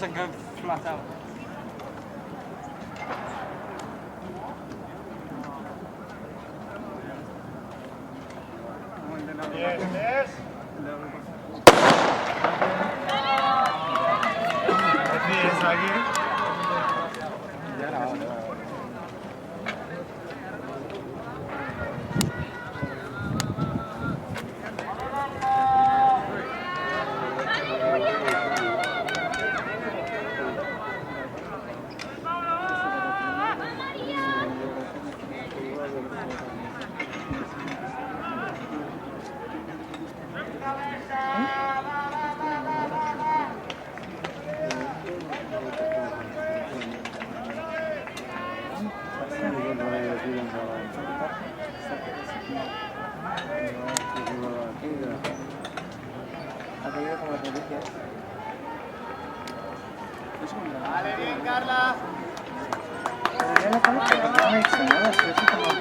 wasn't going flat out. Yes, yes. Así es, aquí. Vale, bien, Carla. No he hecho nada, estoy como